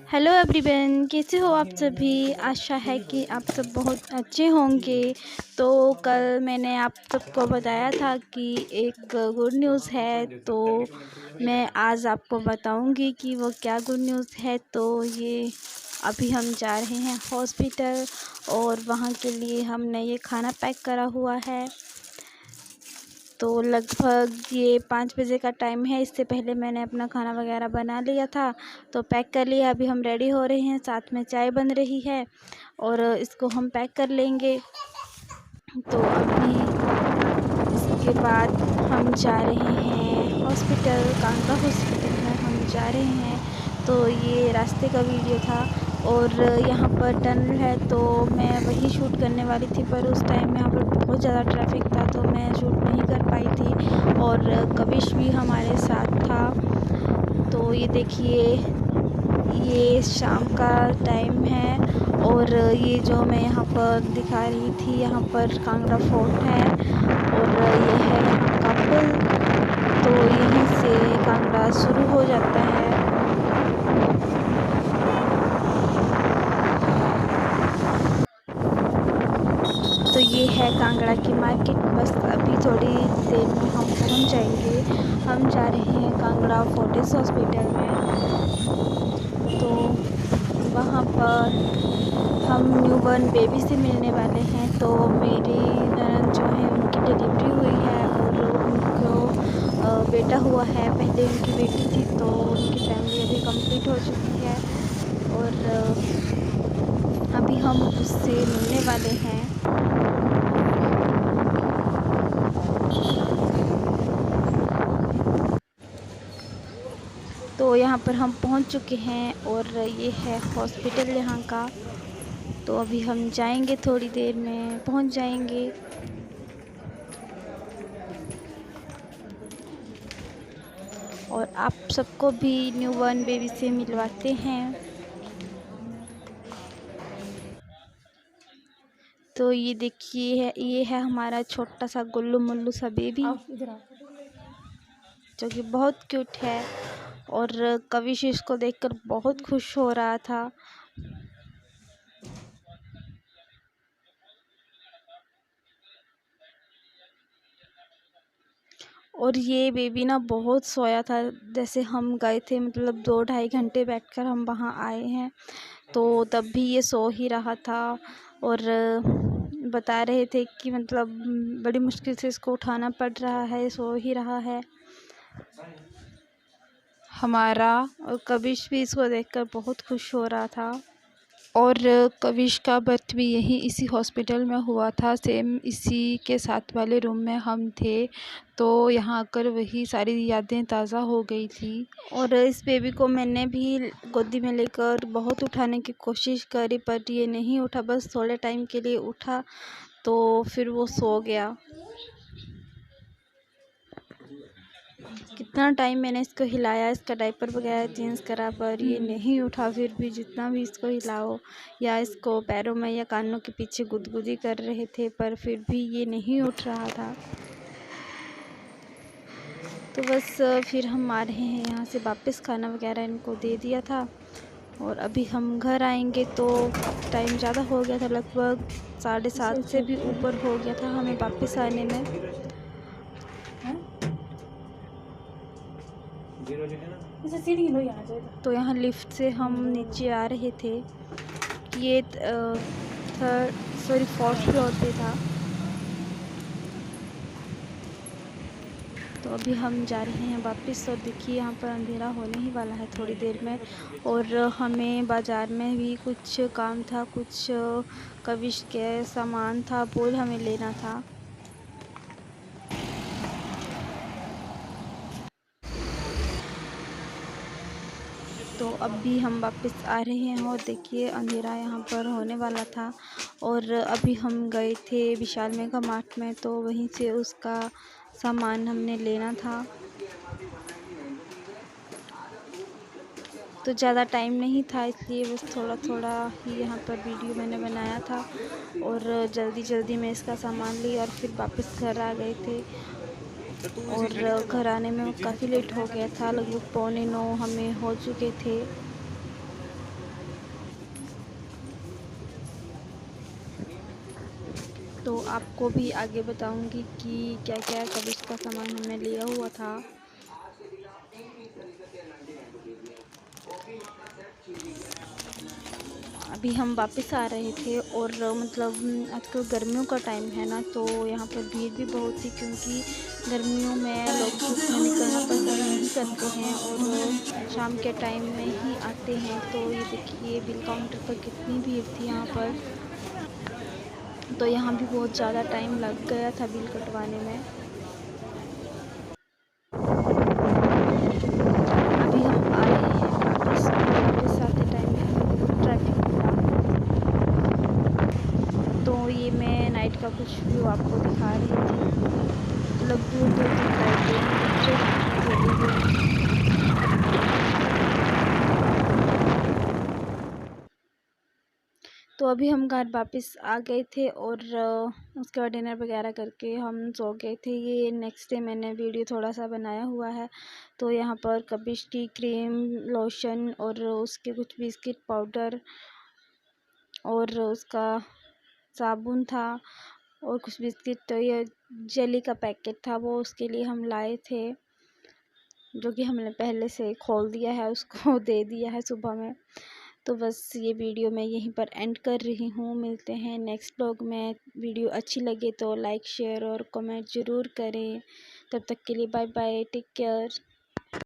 Hello everyone, कैसे हो आप सभी। आशा है कि आप सब बहुत अच्छे होंगे। तो कल मैंने आप सबको बताया था कि एक गुड न्यूज़ है, तो मैं आज आपको बताऊंगी कि वो क्या गुड न्यूज़ है। तो ये अभी हम जा रहे हैं हॉस्पिटल और वहाँ के लिए हमने ये खाना पैक करा हुआ है। तो लगभग ये 5 बजे का टाइम है। इससे पहले मैंने अपना खाना वगैरह बना लिया था, तो पैक कर लिया। अभी हम रेडी हो रहे हैं, साथ में चाय बन रही है और इसको हम पैक कर लेंगे। तो अभी इसके बाद हम जा रहे हैं हॉस्पिटल, कांगड़ा हॉस्पिटल में हम जा रहे हैं। तो ये रास्ते का वीडियो था और यहाँ पर टनल है, तो मैं वही शूट करने वाली थी, पर उस टाइम यहाँ पर बहुत ज़्यादा ट्रैफिक था, तो मैं शूट नहीं कर पाई थी। और कविश भी हमारे साथ था। तो ये देखिए, ये शाम का टाइम है और ये जो मैं यहाँ पर दिखा रही थी, यहाँ पर कांगड़ा फोर्ट है और ये है यहाँ का पुल। तो यहीं से कांगड़ा शुरू हो जाता है। तो ये है कांगड़ा की मार्केट। बस अभी थोड़ी देर में हम पहुँच जाएंगे। हम जा रहे हैं कांगड़ा फोर्टिस हॉस्पिटल में। तो वहाँ पर हम न्यूबॉर्न बेबी से मिलने वाले हैं। तो मेरी ननद जो है, उनकी डिलीवरी हुई है और उनको बेटा हुआ है। पहले उनकी बेटी थी, तो उनकी फैमिली अभी कंप्लीट हो चुकी है और अभी हम उससे मिलने वाले हैं। तो यहाँ पर हम पहुँच चुके हैं और ये है हॉस्पिटल यहाँ का। तो अभी हम जाएंगे, थोड़ी देर में पहुँच जाएंगे। और आप सबको भी न्यूबॉर्न बेबी से मिलवाते हैं। तो ये देखिए, ये है हमारा छोटा सा गुल्लू मुल्लू सा बेबी, जो कि बहुत क्यूट है। और कविश इसको देखकर बहुत खुश हो रहा था। और ये बेबी ना बहुत सोया था। जैसे हम गए थे, मतलब 2-2.5 घंटे बैठकर हम वहाँ आए हैं, तो तब भी ये सो ही रहा था। और बता रहे थे कि मतलब बड़ी मुश्किल से इसको उठाना पड़ रहा है, सो ही रहा है हमारा। और कविश भी इसको देखकर बहुत खुश हो रहा था। और कविश का बर्थ भी यहीं इसी हॉस्पिटल में हुआ था, सेम इसी के साथ वाले रूम में हम थे। तो यहाँ आकर वही सारी यादें ताज़ा हो गई थी। और इस बेबी को मैंने भी गोदी में लेकर बहुत उठाने की कोशिश करी, पर ये नहीं उठा। बस थोड़े टाइम के लिए उठा, तो फिर वो सो गया। कितना टाइम मैंने इसको हिलाया, इसका डायपर वगैरह चेंज करा, पर ये नहीं उठा। फिर भी जितना भी इसको हिलाओ या इसको पैरों में या कानों के पीछे गुदगुदी कर रहे थे, पर फिर भी ये नहीं उठ रहा था। तो बस फिर हम आ रहे हैं यहाँ से वापस। खाना वगैरह इनको दे दिया था और अभी हम घर आएंगे। तो टाइम ज़्यादा हो गया था, लगभग 7:30 से भी ऊपर हो गया था हमें वापस आने में। तो यहाँ लिफ्ट से हम नीचे आ रहे थे। ये फोर्थ फ्लोर पे था। तो अभी हम जा रहे हैं वापस। और देखिए, यहाँ पर अंधेरा होने ही वाला है थोड़ी देर में। और हमें बाज़ार में भी कुछ काम था, कुछ कविश के सामान था, वो हमें लेना था। तो अब भी हम वापस आ रहे हैं और देखिए, अंधेरा यहाँ पर होने वाला था। और अभी हम गए थे विशाल मेगा मार्ट में, तो वहीं से उसका सामान हमने लेना था। तो ज़्यादा टाइम नहीं था, इसलिए बस थोड़ा थोड़ा ही यहाँ पर वीडियो मैंने बनाया था। और जल्दी जल्दी में इसका सामान ली और फिर वापस घर आ गए थे। और घर आने में काफ़ी लेट हो गया था, लगभग 8:45 हमें हो चुके थे। तो आपको भी आगे बताऊंगी कि क्या क्या कबिश का सामान हमने लिया हुआ था। अभी हम वापस आ रहे थे और मतलब आजकल गर्मियों का टाइम है ना, तो यहाँ पर भीड़ भी बहुत थी क्योंकि गर्मियों में लोग धूप में निकलना पसंद नहीं करते हैं और शाम के टाइम में ही आते हैं। तो ये देखिए बिल काउंटर पर कितनी भीड़ थी यहाँ पर। तो यहाँ भी बहुत ज़्यादा टाइम लग गया था बिल कटवाने में। अभी हम आ रहे हैं वापस और वापस आते टाइम में हमें बहुत ट्रैफिक मिला। तो ये मैं नाइट का कुछ व्यू आपको दिखा रही थी। मतलब दूर दूर तक लाइटें पिक्चर्स कितनी जली हुई। तो अभी हम घर वापस आ गए थे और उसके बाद डिनर वगैरह करके हम सो गए थे। ये नेक्स्ट डे मैंने वीडियो थोड़ा सा बनाया हुआ है। तो यहाँ पर कबिश की क्रीम, लोशन और उसके कुछ बिस्किट पाउडर और उसका साबुन था और कुछ बिस्किट, तो ये जेली का पैकेट था वो उसके लिए हम लाए थे, जो कि हमने पहले से खोल दिया है, उसको दे दिया है सुबह में। तो बस ये वीडियो मैं यहीं पर एंड कर रही हूँ। मिलते हैं नेक्स्ट ब्लॉग में। वीडियो अच्छी लगे तो लाइक शेयर और कमेंट ज़रूर करें। तब तक के लिए बाय बाय, टेक केयर।